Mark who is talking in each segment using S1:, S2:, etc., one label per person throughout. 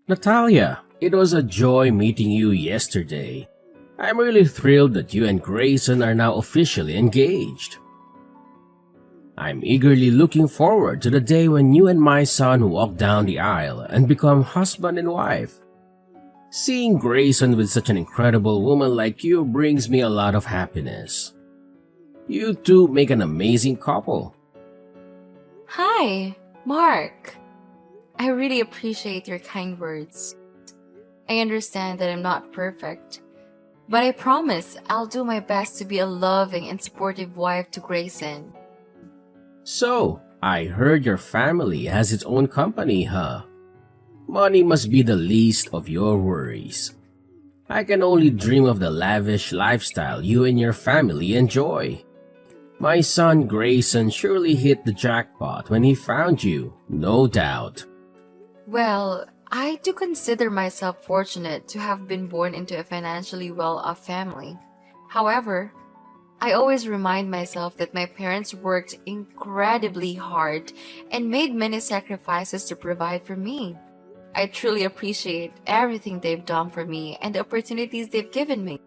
S1: Natalia, it was a joy meeting you yesterday. I'm really thrilled that you and Grayson are now officially engaged. I'm eagerly looking forward to the day when you and my son walk down the aisle and become husband and wife. Seeing Grayson with such an incredible woman like you brings me a lot of happiness. You two make an amazing couple.
S2: Hi, Mark. I really appreciate your kind words. I understand that I'm not perfect, but I promise I'll do my best to be a loving and supportive wife to Grayson.
S1: So, I heard your family has its own company, huh? Money must be the least of your worries. I can only dream of the lavish lifestyle you and your family enjoy. My son Grayson surely hit the jackpot when he found you, no doubt.
S2: Well, I do consider myself fortunate to have been born into a financially well-off family. However, I always remind myself that my parents worked incredibly hard and made many sacrifices to provide for me. I truly appreciate everything they've done for me and the opportunities they've given me.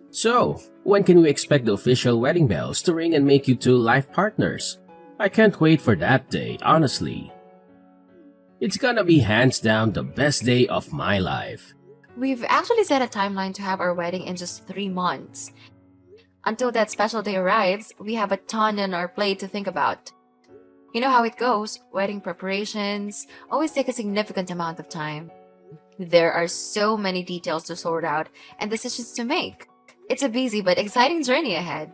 S1: So, when can we expect the official wedding bells to ring and make you two life partners? I can't wait for that day, honestly. It's gonna be hands down the best day of my life.
S2: We've actually set a timeline to have our wedding in just 3 months. Until that special day arrives, we have a ton on our plate to think about. You know how it goes, wedding preparations always take a significant amount of time. There are so many details to sort out and decisions to make. It's a busy but exciting journey ahead.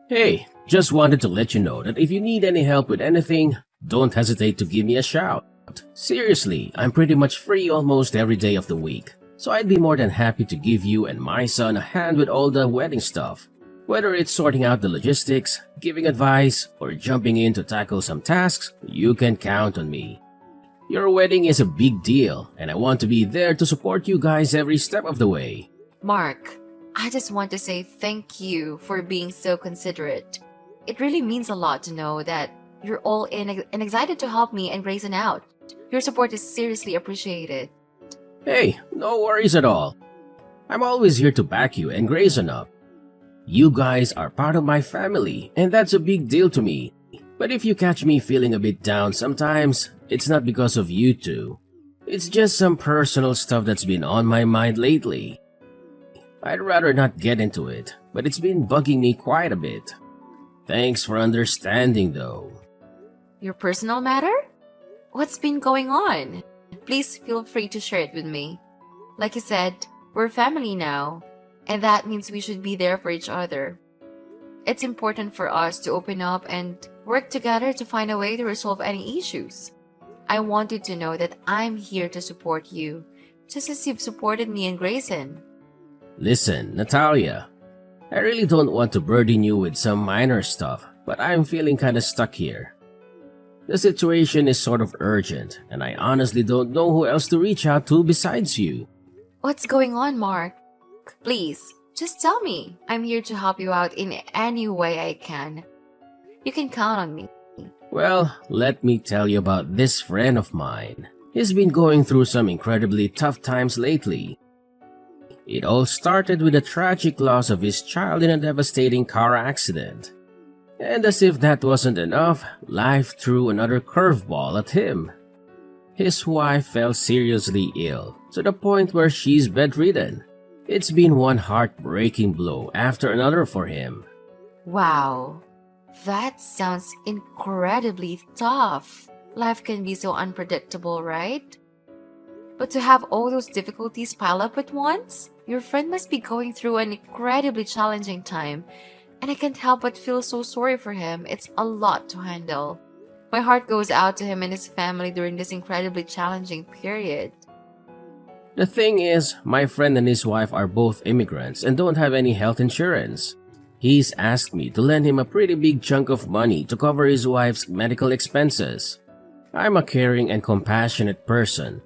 S1: Hey, just wanted to let you know that if you need any help with anything, don't hesitate to give me a shout. Seriously, I'm pretty much free almost every day of the week, so I'd be more than happy to give you and my son a hand with all the wedding stuff. Whether it's sorting out the logistics, giving advice, or jumping in to tackle some tasks, you can count on me. Your wedding is a big deal, and I want to be there to support you guys every step of the way.
S2: Mark, I just want to say thank you for being so considerate. It really means a lot to know that you're all in and excited to help me and Grayson out. Your support is seriously appreciated.
S1: Hey, no worries at all. I'm always here to back you and Grayson up. You guys are part of my family, and that's a big deal to me. But if you catch me feeling a bit down sometimes, it's not because of you two. It's just some personal stuff that's been on my mind lately. I'd rather not get into it, but it's been bugging me quite a bit. Thanks for understanding though.
S2: Your personal matter? What's been going on? Please feel free to share it with me. Like you said, we're family now, and that means we should be there for each other. It's important for us to open up and work together to find a way to resolve any issues. I want you to know that I'm here to support you, just as you've supported me and Grayson.
S1: Listen, Natalia, I really don't want to burden you with some minor stuff, but I'm feeling kinda stuck here. The situation is sort of urgent, and I honestly don't know who else to reach out to besides you.
S2: What's going on, Mark? Please, just tell me. I'm here to help you out in any way I can. You can count on me.
S1: Well, let me tell you about this friend of mine. He's been going through some incredibly tough times lately. It all started with the tragic loss of his child in a devastating car accident. And as if that wasn't enough, life threw another curveball at him. His wife fell seriously ill, to the point where she's bedridden. It's been one heartbreaking blow after another for him.
S2: Wow, that sounds incredibly tough. Life can be so unpredictable, right? But to have all those difficulties pile up at once, your friend must be going through an incredibly challenging time, and I can't help but feel so sorry for him. It's a lot to handle. My heart goes out to him and his family during this incredibly challenging period.
S1: The thing is, my friend and his wife are both immigrants and don't have any health insurance. He's asked me to lend him a pretty big chunk of money to cover his wife's medical expenses. I'm a caring and compassionate person,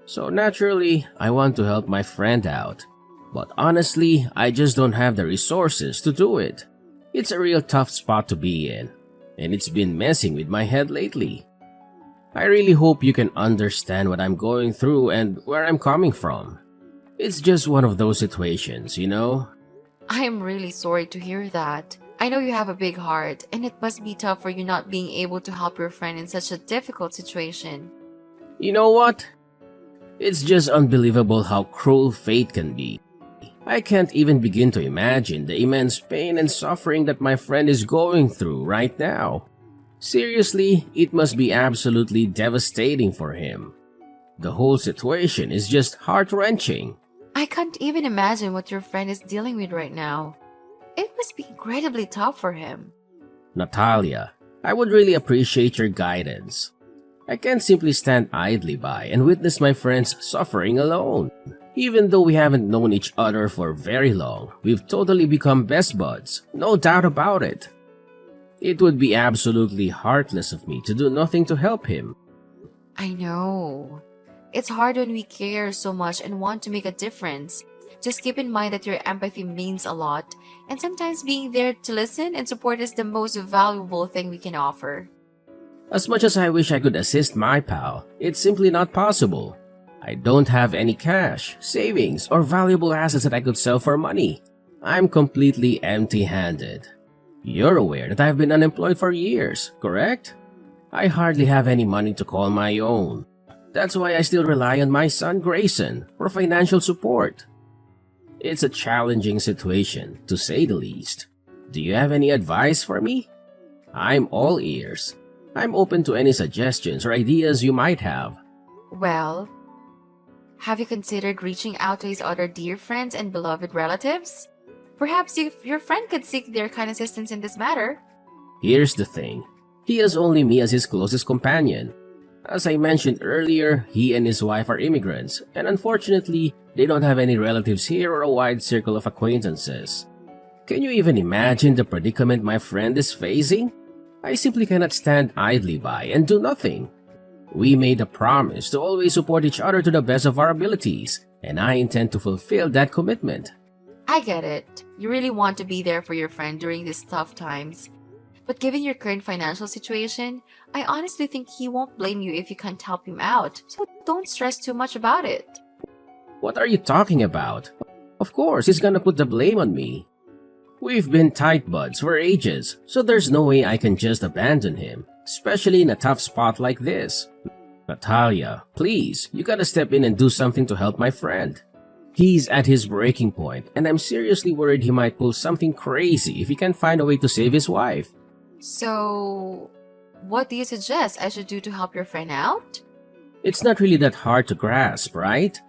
S1: so naturally, I want to help my friend out. But honestly, I just don't have the resources to do it. It's a real tough spot to be in, and it's been messing with my head lately. I really hope you can understand what I'm going through and where I'm coming from. It's just one of those situations, you know?
S2: I am really sorry to hear that. I know you have a big heart, and it must be tough for you not being able to help your friend in such a difficult situation.
S1: You know what? It's just unbelievable how cruel fate can be. I can't even begin to imagine the immense pain and suffering that my friend is going through right now. Seriously, it must be absolutely devastating for him. The whole situation is just heart-wrenching.
S2: I can't even imagine what your friend is dealing with right now. It must be incredibly tough for him.
S1: Natalia, I would really appreciate your guidance. I can't simply stand idly by and witness my friends suffering alone. Even though we haven't known each other for very long, we've totally become best buds, no doubt about it. It would be absolutely heartless of me to do nothing to help him.
S2: I know. It's hard when we care so much and want to make a difference. Just keep in mind that your empathy means a lot, and sometimes being there to listen and support is the most valuable thing we can offer.
S1: As much as I wish I could assist my pal, it's simply not possible. I don't have any cash, savings, or valuable assets that I could sell for money. I'm completely empty-handed. You're aware that I've been unemployed for years, correct? I hardly have any money to call my own. That's why I still rely on my son Grayson for financial support. It's a challenging situation, to say the least. Do you have any advice for me? I'm all ears. I'm open to any suggestions or ideas you might have.
S2: Well, have you considered reaching out to his other dear friends and beloved relatives? Perhaps your friend could seek their kind assistance in this matter.
S1: Here's the thing. He has only me as his closest companion. As I mentioned earlier, he and his wife are immigrants, and unfortunately, they don't have any relatives here or a wide circle of acquaintances. Can you even imagine the predicament my friend is facing? I simply cannot stand idly by and do nothing. We made a promise to always support each other to the best of our abilities, and I intend to fulfill that commitment.
S2: I get it. You really want to be there for your friend during these tough times. But given your current financial situation, I honestly think he won't blame you if you can't help him out, so don't stress too much about it.
S1: What are you talking about? Of course, he's gonna put the blame on me. We've been tight buds for ages, so there's no way I can just abandon him, especially in a tough spot like this. Natalia, please, you gotta step in and do something to help my friend. He's at his breaking point, and I'm seriously worried he might pull something crazy if he can't find a way to save his wife.
S2: So, what do you suggest I should do to help your friend out?
S1: It's not really that hard to grasp, right?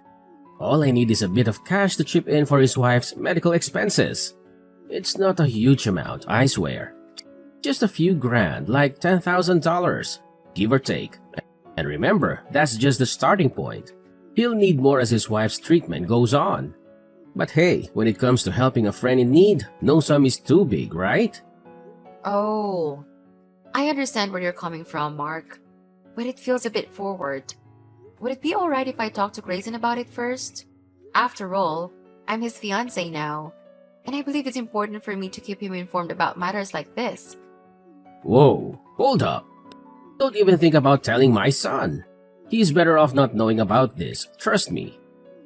S1: All I need is a bit of cash to chip in for his wife's medical expenses. It's not a huge amount, I swear. Just a few grand, like $10,000, give or take. And remember, that's just the starting point. He'll need more as his wife's treatment goes on. But hey, when it comes to helping a friend in need, no sum is too big, right?
S2: Oh, I understand where you're coming from, Mark, but it feels a bit forward. Would it be alright if I talk to Grayson about it first? After all, I'm his fiancé now, and I believe it's important for me to keep him informed about matters like this.
S1: Whoa, hold up. Don't even think about telling my son. He's better off not knowing about this, trust me.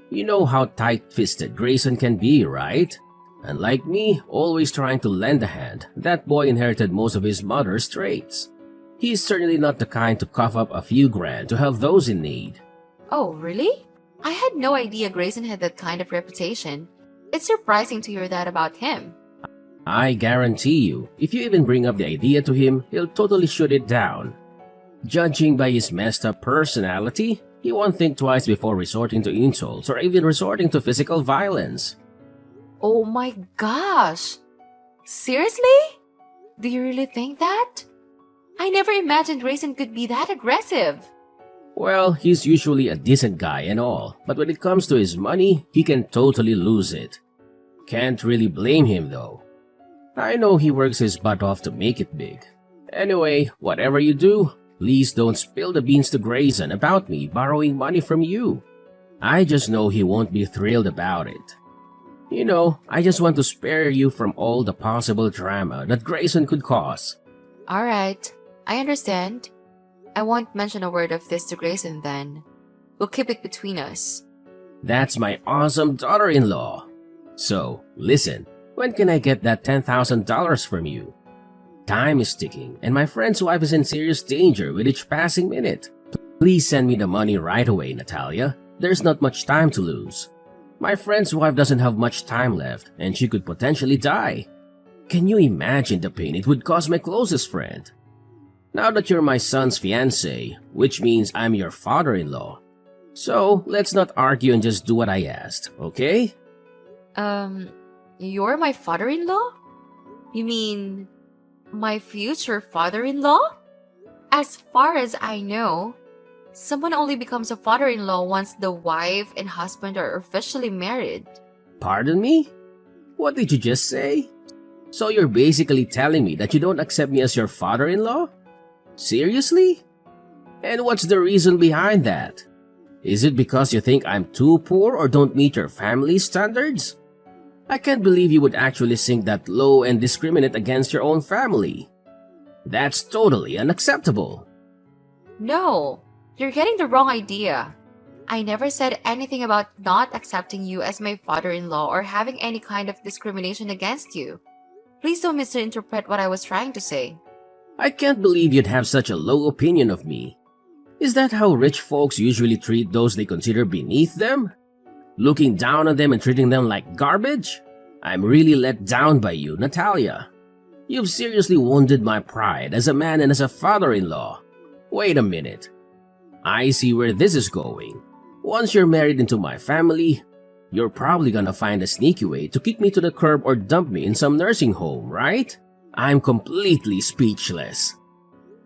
S1: You know how tight-fisted Grayson can be, right? And like me, always trying to lend a hand, that boy inherited most of his mother's traits. He's certainly not the kind to cough up a few grand to help those in need.
S2: Oh, really? I had no idea Grayson had that kind of reputation. It's surprising to hear that about him.
S1: I guarantee you, if you even bring up the idea to him, he'll totally shoot it down. Judging by his messed up personality, he won't think twice before resorting to insults or even resorting to physical violence.
S2: Oh my gosh! Seriously? Do you really think that? I never imagined Grayson could be that aggressive.
S1: Well, he's usually a decent guy and all, but when it comes to his money, he can totally lose it. Can't really blame him though. I know he works his butt off to make it big. Anyway, whatever you do, please don't spill the beans to Grayson about me borrowing money from you. I just know he won't be thrilled about it. You know, I just want to spare you from all the possible drama that Grayson could cause.
S2: Alright, I understand. I won't mention a word of this to Grayson then. We'll keep it between us.
S1: That's my awesome daughter-in-law. So, listen, when can I get that $10,000 from you? Time is ticking, and my friend's wife is in serious danger with each passing minute. Please send me the money right away, Natalia. There's not much time to lose. My friend's wife doesn't have much time left, and she could potentially die. Can you imagine the pain it would cause my closest friend? Now that you're my son's fiancé, which means I'm your father-in-law. So, let's not argue and just do what I asked, okay?
S2: You're my father-in-law? You mean my future father-in-law? As far as I know, someone only becomes a father-in-law once the wife and husband are officially married.
S1: Pardon me? What did you just say? So you're basically telling me that you don't accept me as your father-in-law? Seriously? And what's the reason behind that? Is it because you think I'm too poor or don't meet your family standards? I can't believe you would actually sink that low and discriminate against your own family. That's totally unacceptable.
S2: No, you're getting the wrong idea. I never said anything about not accepting you as my father-in-law or having any kind of discrimination against you. Please don't misinterpret what I was trying to say.
S1: I can't believe you'd have such a low opinion of me. Is that how rich folks usually treat those they consider beneath them? Looking down on them and treating them like garbage? I'm really let down by you, Natalia. You've seriously wounded my pride as a man and as a father-in-law. Wait a minute. I see where this is going. Once you're married into my family, you're probably gonna find a sneaky way to kick me to the curb or dump me in some nursing home, right? I'm completely speechless.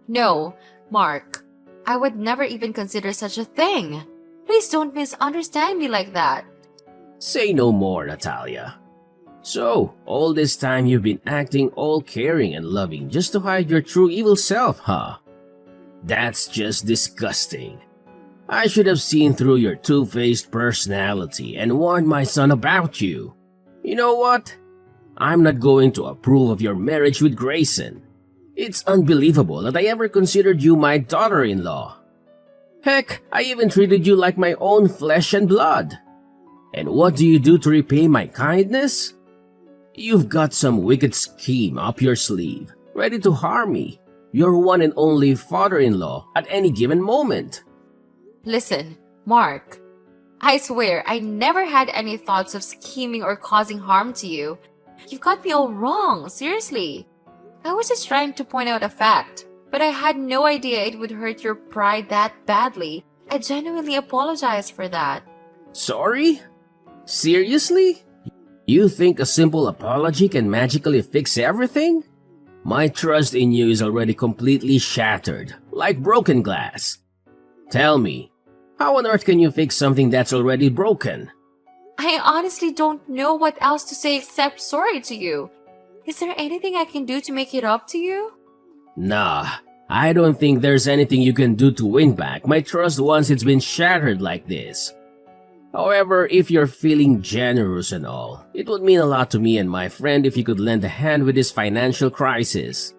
S2: No, Mark. I would never even consider such a thing. Please don't misunderstand me like that.
S1: Say no more, Natalia. So, all this time you've been acting all caring and loving just to hide your true evil self, huh? That's just disgusting. I should have seen through your two-faced personality and warned my son about you. You know what? I'm not going to approve of your marriage with Grayson. It's unbelievable that I ever considered you my daughter-in-law. Heck, I even treated you like my own flesh and blood. And what do you do to repay my kindness? You've got some wicked scheme up your sleeve, ready to harm me, your one and only father-in-law, at any given moment.
S2: Listen, Mark. I swear I never had any thoughts of scheming or causing harm to you. You've got me all wrong, seriously. I was just trying to point out a fact, but I had no idea it would hurt your pride that badly. I genuinely apologize for that.
S1: Sorry? Seriously? You think a simple apology can magically fix everything? My trust in you is already completely shattered, like broken glass. Tell me, how on earth can you fix something that's already broken?
S2: I honestly don't know what else to say except sorry to you. Is there anything I can do to make it up to you?
S1: Nah, I don't think there's anything you can do to win back my trust once it's been shattered like this. However, if you're feeling generous and all, it would mean a lot to me and my friend if you could lend a hand with this financial crisis.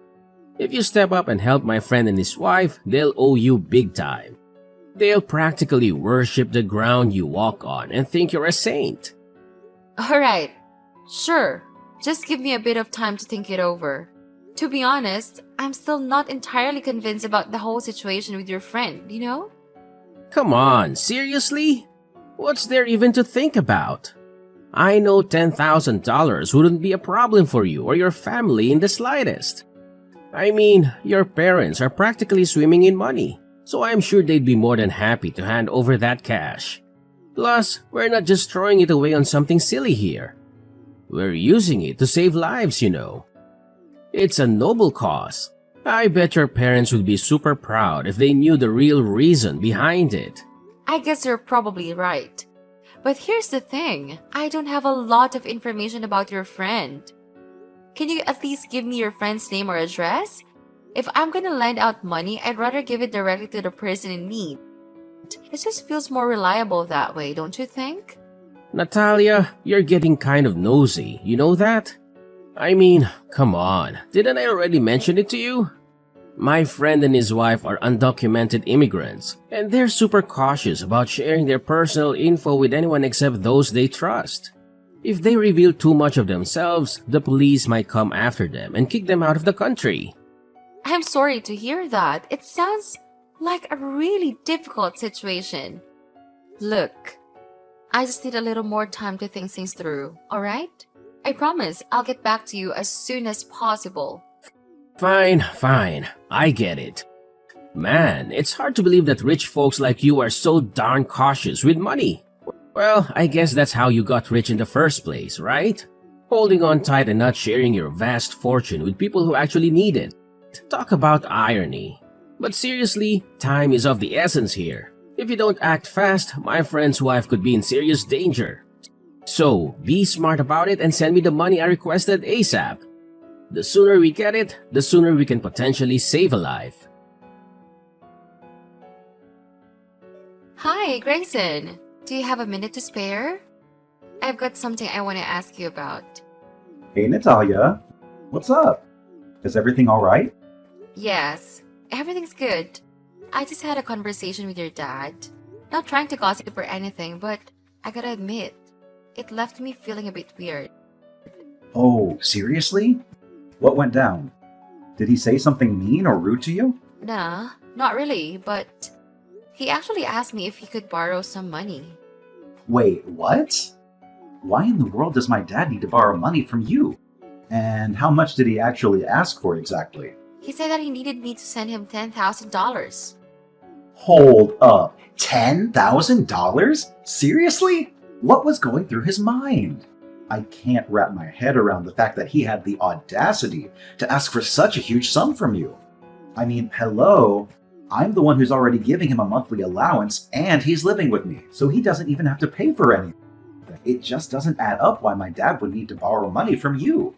S1: If you step up and help my friend and his wife, they'll owe you big time. They'll practically worship the ground you walk on and think you're a saint.
S2: Alright, sure. Just give me a bit of time to think it over. To be honest, I'm still not entirely convinced about the whole situation with your friend, you know?
S1: Come on, seriously? What's there even to think about? I know $10,000 wouldn't be a problem for you or your family in the slightest. I mean, your parents are practically swimming in money, so I'm sure they'd be more than happy to hand over that cash. Plus, we're not just throwing it away on something silly here. We're using it to save lives, you know. It's a noble cause. I bet your parents would be super proud if they knew the real reason behind it.
S2: I guess you're probably right. But here's the thing, I don't have a lot of information about your friend. Can you at least give me your friend's name or address? If I'm gonna lend out money, I'd rather give it directly to the person in need. It just feels more reliable that way, don't you think?
S1: Natalia, you're getting kind of nosy, you know that? I mean, come on, didn't I already mention it to you? My friend and his wife are undocumented immigrants, and they're super cautious about sharing their personal info with anyone except those they trust. If they reveal too much of themselves, the police might come after them and kick them out of the country.
S2: I'm sorry to hear that. It sounds like a really difficult situation. Look, I just need a little more time to think things through, alright? I promise I'll get back to you as soon as possible.
S1: Fine, I get it. Man, it's hard to believe that rich folks like you are so darn cautious with money. Well, I guess that's how you got rich in the first place, right? Holding on tight and not sharing your vast fortune with people who actually need it. Talk about irony. But seriously, time is of the essence here. If you don't act fast, my friend's wife could be in serious danger. So, be smart about it and send me the money I requested ASAP. The sooner we get it, the sooner we can potentially save a life.
S2: Hi, Grayson. Do you have a minute to spare? I've got something I want to ask you about.
S3: Hey Natalia, what's up? Is everything alright?
S2: Yes, everything's good. I just had a conversation with your dad. Not trying to gossip or anything, but I gotta admit, it left me feeling a bit weird.
S3: Oh, seriously? What went down? Did he say something mean or rude to you?
S2: Nah, not really, but he actually asked me if he could borrow some money.
S3: Wait, what? Why in the world does my dad need to borrow money from you? And how much did he actually ask for exactly?
S2: He said that he needed me to send him $10,000.
S3: Hold up, $10,000? Seriously? What was going through his mind? I can't wrap my head around the fact that he had the audacity to ask for such a huge sum from you. I mean, hello? I'm the one who's already giving him a monthly allowance and he's living with me, so he doesn't even have to pay for anything. It just doesn't add up why my dad would need to borrow money from you.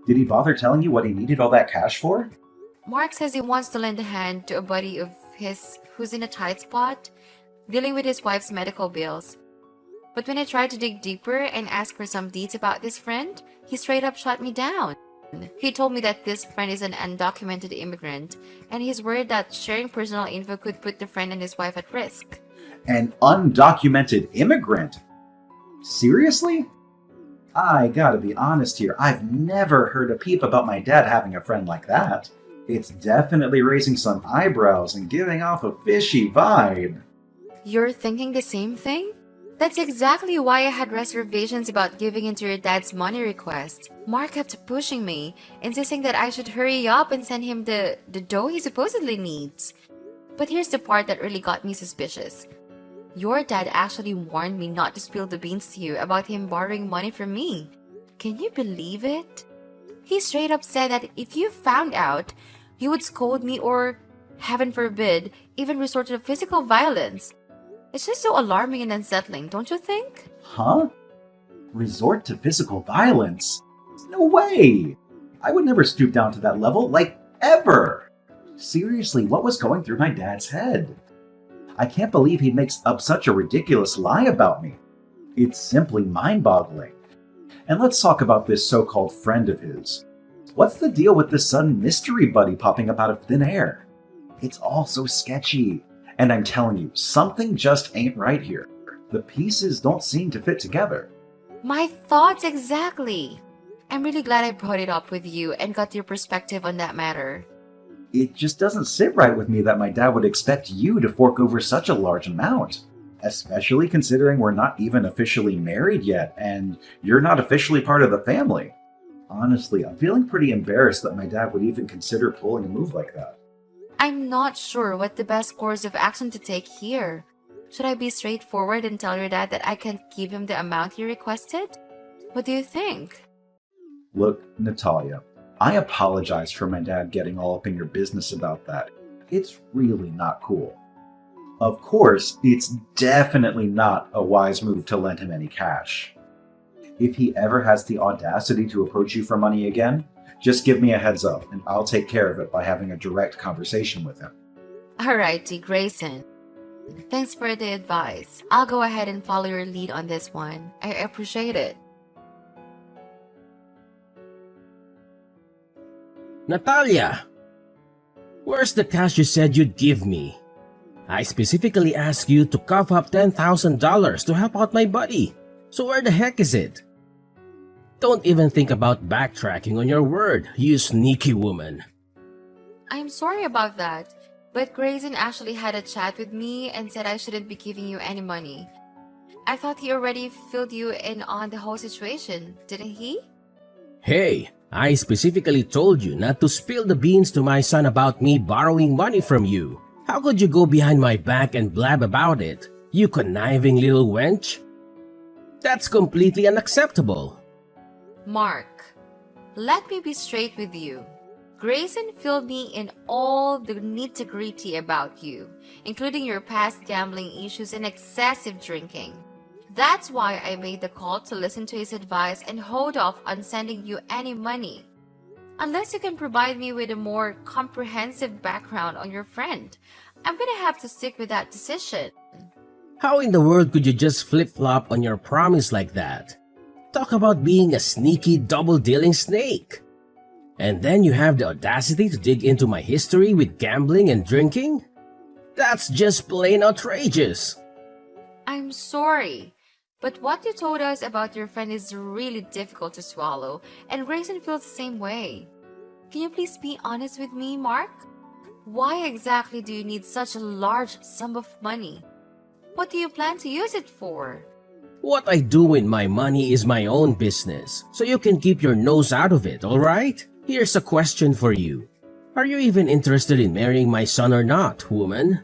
S3: Did he bother telling you what he needed all that cash for?
S2: Mark says he wants to lend a hand to a buddy of his who's in a tight spot, dealing with his wife's medical bills. But when I tried to dig deeper and ask for some deeds about this friend, he straight up shut me down. He told me that this friend is an undocumented immigrant, and he's worried that sharing personal info could put the friend and his wife at risk.
S3: An undocumented immigrant? Seriously? I gotta be honest here, I've never heard a peep about my dad having a friend like that. It's definitely raising some eyebrows and giving off a fishy vibe.
S2: You're thinking the same thing? That's exactly why I had reservations about giving into your dad's money request. Mark kept pushing me, insisting that I should hurry up and send him the dough he supposedly needs. But here's the part that really got me suspicious. Your dad actually warned me not to spill the beans to you about him borrowing money from me. Can you believe it? He straight up said that if you found out, you would scold me or, heaven forbid, even resort to physical violence. It's just so alarming and unsettling, don't you think?
S3: Huh? Resort to physical violence? No way! I would never stoop down to that level, like, ever! Seriously, what was going through my dad's head? I can't believe he makes up such a ridiculous lie about me. It's simply mind-boggling. And let's talk about this so-called friend of his. What's the deal with this sudden mystery buddy popping up out of thin air? It's all so sketchy. And I'm telling you, something just ain't right here. The pieces don't seem to fit together.
S2: My thoughts exactly. I'm really glad I brought it up with you and got your perspective on that matter.
S3: It just doesn't sit right with me that my dad would expect you to fork over such a large amount. Especially considering we're not even officially married yet, and you're not officially part of the family. Honestly, I'm feeling pretty embarrassed that my dad would even consider pulling a move like that.
S2: I'm not sure what the best course of action to take here. Should I be straightforward and tell your dad that I can't give him the amount he requested? What do you think?
S3: Look, Natalia, I apologize for my dad getting all up in your business about that. It's really not cool. Of course, it's definitely not a wise move to lend him any cash. If he ever has the audacity to approach you for money again, just give me a heads up and I'll take care of it by having a direct conversation with him.
S2: Alrighty, Grayson. Thanks for the advice. I'll go ahead and follow your lead on this one. I appreciate it.
S1: Natalia! Where's the cash you said you'd give me? I specifically asked you to cough up $10,000 to help out my buddy. So where the heck is it? Don't even think about backtracking on your word, you sneaky woman.
S2: I'm sorry about that, but Grayson actually had a chat with me and said I shouldn't be giving you any money. I thought he already filled you in on the whole situation, didn't he?
S1: Hey, I specifically told you not to spill the beans to my son about me borrowing money from you. How could you go behind my back and blab about it, you conniving little wench? That's completely unacceptable.
S2: Mark, let me be straight with you. Grayson filled me in all the nitty-gritty about you, including your past gambling issues and excessive drinking. That's why I made the call to listen to his advice and hold off on sending you any money. Unless you can provide me with a more comprehensive background on your friend, I'm gonna have to stick with that decision.
S1: How in the world could you just flip-flop on your promise like that? Talk about being a sneaky double-dealing snake. And then you have the audacity to dig into my history with gambling and drinking? That's just plain outrageous.
S2: I'm sorry, but what you told us about your friend is really difficult to swallow, and Grayson feels the same way. Can you please be honest with me, Mark? Why exactly do you need such a large sum of money? What do you plan to use it for?
S1: What I do with my money is my own business, so you can keep your nose out of it, alright? Here's a question for you. Are you even interested in marrying my son or not, woman?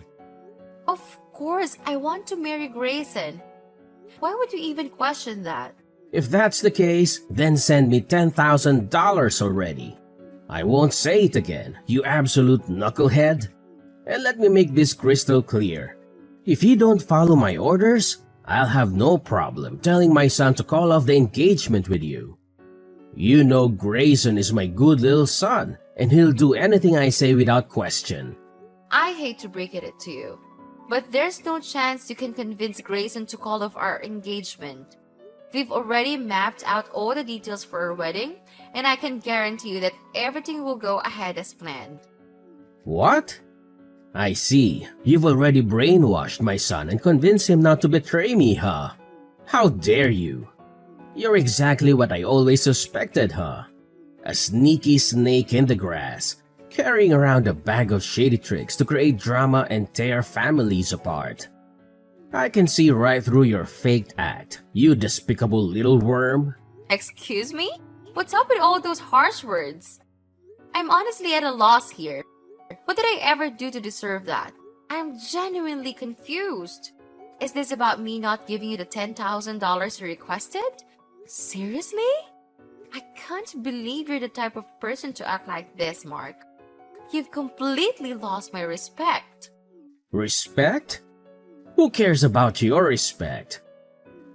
S2: Of course, I want to marry Grayson. Why would you even question that?
S1: If that's the case, then send me $10,000 already. I won't say it again, you absolute knucklehead. And let me make this crystal clear. If you don't follow my orders, I'll have no problem telling my son to call off the engagement with you. You know Grayson is my good little son, and he'll do anything I say without question.
S2: I hate to break it to you, but there's no chance you can convince Grayson to call off our engagement. We've already mapped out all the details for our wedding, and I can guarantee you that everything will go ahead as planned.
S1: What? I see. You've already brainwashed my son and convinced him not to betray me, huh? How dare you? You're exactly what I always suspected, huh? A sneaky snake in the grass, carrying around a bag of shady tricks to create drama and tear families apart. I can see right through your faked act, you despicable little worm.
S2: Excuse me? What's up with all those harsh words? I'm honestly at a loss here. What did I ever do to deserve that? I'm genuinely confused. Is this about me not giving you the $10,000 you requested? Seriously? I can't believe you're the type of person to act like this, Mark. You've completely lost my respect.
S1: Respect? Who cares about your respect?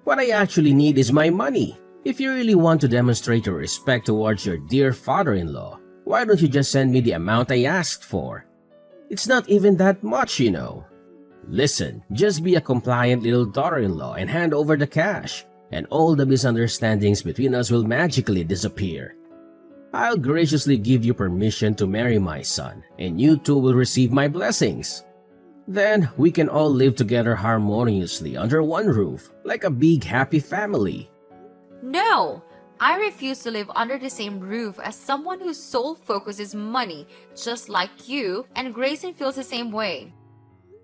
S1: What I actually need is my money. If you really want to demonstrate your respect towards your dear father-in-law, why don't you just send me the amount I asked for? It's not even that much, you know. Listen, just be a compliant little daughter-in-law and hand over the cash, and all the misunderstandings between us will magically disappear. I'll graciously give you permission to marry my son, and you two will receive my blessings. Then we can all live together harmoniously under one roof, like a big happy family.
S2: No! I refuse to live under the same roof as someone whose sole focus is money, just like you, and Grayson feels the same way.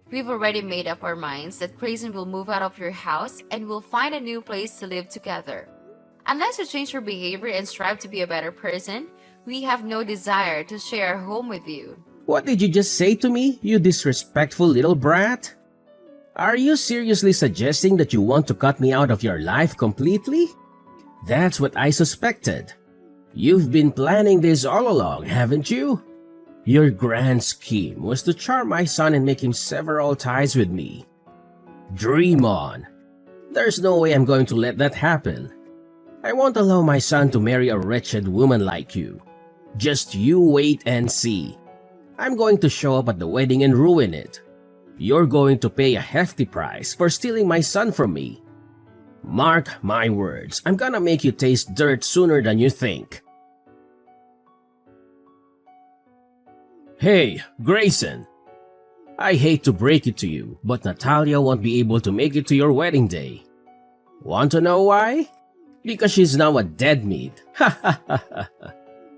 S2: We've already made up our minds that Grayson will move out of your house and we'll find a new place to live together. Unless you change your behavior and strive to be a better person, we have no desire to share a home with you.
S1: What did you just say to me, you disrespectful little brat? Are you seriously suggesting that you want to cut me out of your life completely? That's what I suspected. You've been planning this all along, haven't you? Your grand scheme was to charm my son and make him sever all ties with me. Dream on. There's no way I'm going to let that happen. I won't allow my son to marry a wretched woman like you. Just you wait and see. I'm going to show up at the wedding and ruin it. You're going to pay a hefty price for stealing my son from me. Mark my words, I'm gonna make you taste dirt sooner than you think. Hey, Grayson! I hate to break it to you, but Natalia won't be able to make it to your wedding day. Want to know why? Because she's now a dead meat.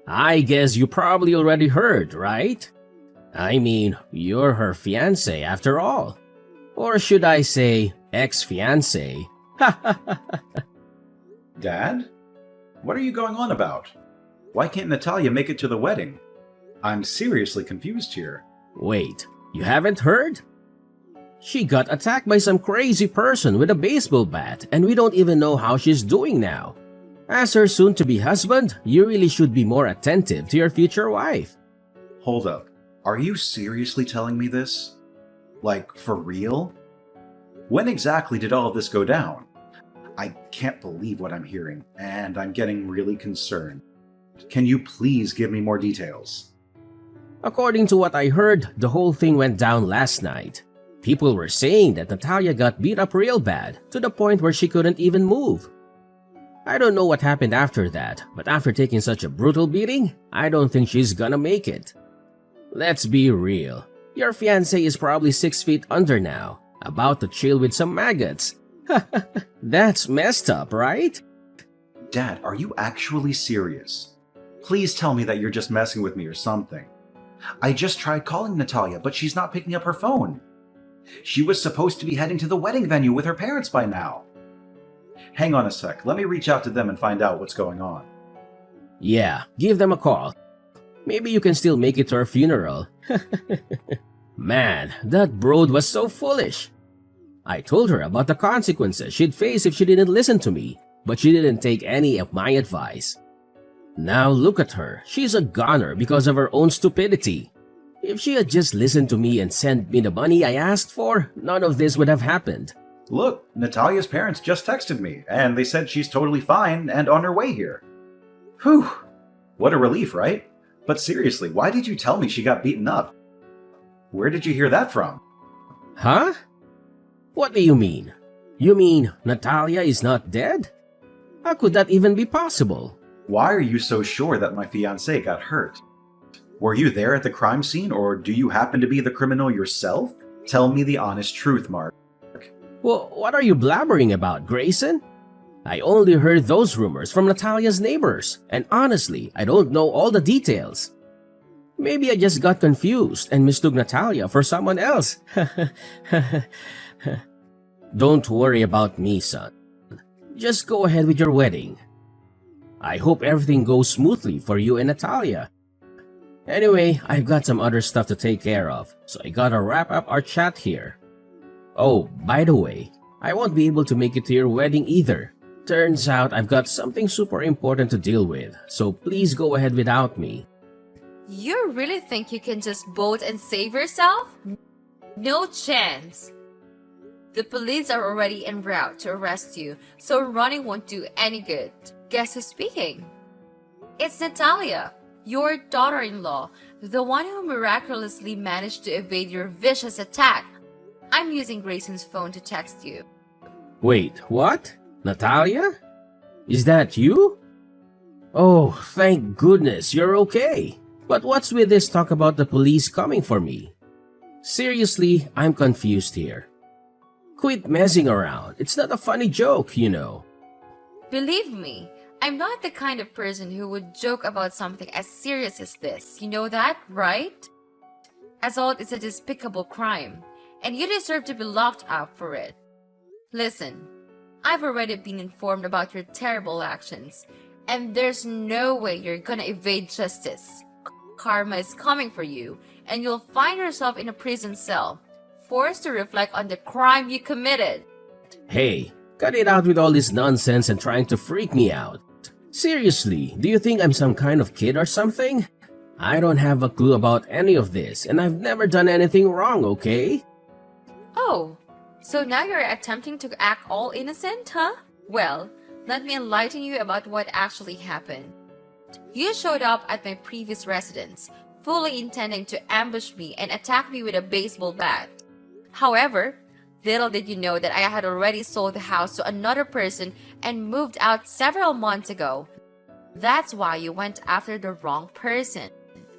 S1: I guess you probably already heard, right? I mean, you're her fiancé after all. Or should I say, ex-fiancé?
S3: Dad? What are you going on about? Why can't Natalia make it to the wedding? I'm seriously confused here.
S1: Wait, you haven't heard? She got attacked by some crazy person with a baseball bat, and we don't even know how she's doing now. As her soon-to-be husband, you really should be more attentive to your future wife.
S3: Hold up. Are you seriously telling me this? Like, for real? When exactly did all of this go down? I can't believe what I'm hearing, and I'm getting really concerned. Can you please give me more details?
S1: According to what I heard, the whole thing went down last night. People were saying that Natalia got beat up real bad, to the point where she couldn't even move. I don't know what happened after that, but after taking such a brutal beating, I don't think she's gonna make it. Let's be real. Your fiancé is probably 6 feet under now, about to chill with some maggots. That's messed up, right?
S3: Dad, are you actually serious? Please tell me that you're just messing with me or something. I just tried calling Natalia, but she's not picking up her phone. She was supposed to be heading to the wedding venue with her parents by now. Hang on a sec, let me reach out to them and find out what's going on.
S1: Yeah, give them a call. Maybe you can still make it to her funeral. Man, that broad was so foolish. I told her about the consequences she'd face if she didn't listen to me, but she didn't take any of my advice. Now look at her, she's a goner because of her own stupidity. If she had just listened to me and sent me the money I asked for, none of this would have happened.
S3: Look, Natalia's parents just texted me, and they said she's totally fine and on her way here. Whew, what a relief, right? But seriously, why did you tell me she got beaten up? Where did you hear that from?
S1: Huh? What do you mean? You mean Natalia is not dead? How could that even be possible?
S3: Why are you so sure that my fiancé got hurt? Were you there at the crime scene, or do you happen to be the criminal yourself? Tell me the honest truth, Mark.
S1: Well, what are you blabbering about, Grayson? I only heard those rumors from Natalia's neighbors, and honestly, I don't know all the details. Maybe I just got confused and mistook Natalia for someone else. Don't worry about me, son. Just go ahead with your wedding. I hope everything goes smoothly for you and Natalia. Anyway, I've got some other stuff to take care of, so I gotta wrap up our chat here. Oh, by the way, I won't be able to make it to your wedding either. Turns out I've got something super important to deal with, so please go ahead without me.
S2: You really think you can just bolt and save yourself? No chance. The police are already en route to arrest you, so running won't do any good. Guess who's speaking? It's Natalia, your daughter-in-law, the one who miraculously managed to evade your vicious attack. I'm using Grayson's phone to text you.
S1: Wait, what? Natalia? Is that you? Oh, thank goodness you're okay. But what's with this talk about the police coming for me? Seriously, I'm confused here. Quit messing around. It's not a funny joke, you know.
S2: Believe me, I'm not the kind of person who would joke about something as serious as this. You know that, right? Assault is a despicable crime, and you deserve to be locked up for it. Listen, I've already been informed about your terrible actions, and there's no way you're gonna evade justice. Karma is coming for you, and you'll find yourself in a prison cell, forced to reflect on the crime you committed.
S1: Hey, cut it out with all this nonsense and trying to freak me out. Seriously, do you think I'm some kind of kid or something? I don't have a clue about any of this, and I've never done anything wrong, okay?
S2: Oh, so now you're attempting to act all innocent, huh? Well, let me enlighten you about what actually happened. You showed up at my previous residence, fully intending to ambush me and attack me with a baseball bat. However, little did you know that I had already sold the house to another person and moved out several months ago. That's why you went after the wrong person.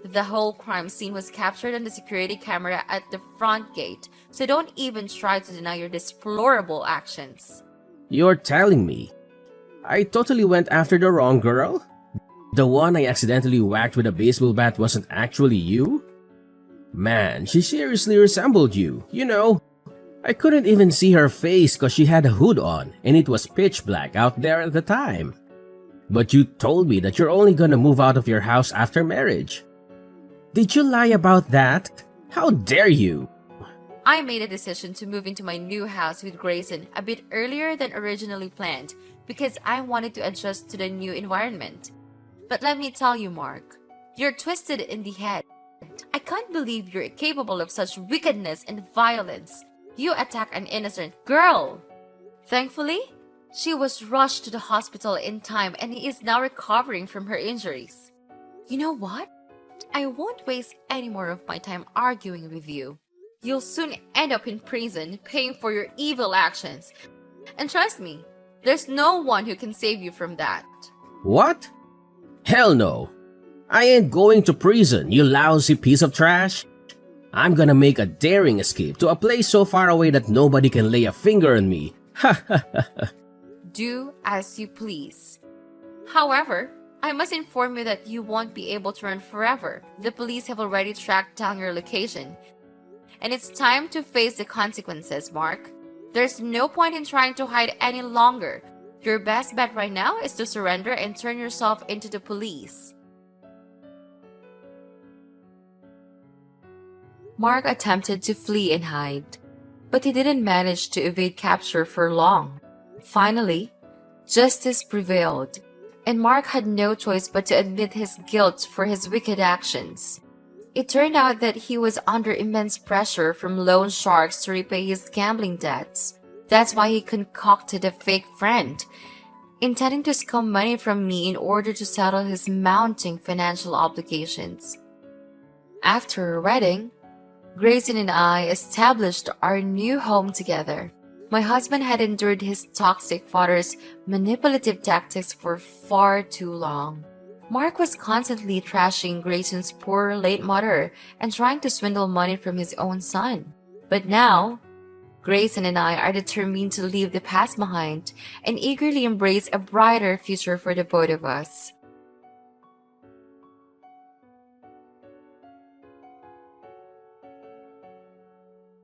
S2: The whole crime scene was captured on the security camera at the front gate, so don't even try to deny your deplorable actions.
S1: You're telling me I totally went after the wrong girl? The one I accidentally whacked with a baseball bat wasn't actually you? Man, she seriously resembled you. I couldn't even see her face cause she had a hood on and it was pitch black out there at the time. But you told me that you're only gonna move out of your house after marriage. Did you lie about that? How dare you?
S2: I made a decision to move into my new house with Grayson a bit earlier than originally planned because I wanted to adjust to the new environment. But let me tell you, Mark, you're twisted in the head. I can't believe you're capable of such wickedness and violence. You attack an innocent girl. Thankfully, she was rushed to the hospital in time and is now recovering from her injuries. You know what? I won't waste any more of my time arguing with you. You'll soon end up in prison paying for your evil actions. And trust me, there's no one who can save you from that.
S1: What? Hell no. I ain't going to prison, you lousy piece of trash. I'm gonna make a daring escape to a place so far away that nobody can lay a finger on me. Ha ha ha ha.
S2: Do as you please. However, I must inform you that you won't be able to run forever. The police have already tracked down your location. And it's time to face the consequences, Mark. There's no point in trying to hide any longer. Your best bet right now is to surrender and turn yourself into the police. Mark attempted to flee and hide, but he didn't manage to evade capture for long. Finally, justice prevailed, and Mark had no choice but to admit his guilt for his wicked actions. It turned out that he was under immense pressure from loan sharks to repay his gambling debts. That's why he concocted a fake friend, intending to scum money from me in order to settle his mounting financial obligations. After our wedding, Grayson and I established our new home together. My husband had endured his toxic father's manipulative tactics for far too long. Mark was constantly trashing Grayson's poor late mother and trying to swindle money from his own son. But now, Grayson and I are determined to leave the past behind and eagerly embrace a brighter future for the both of us.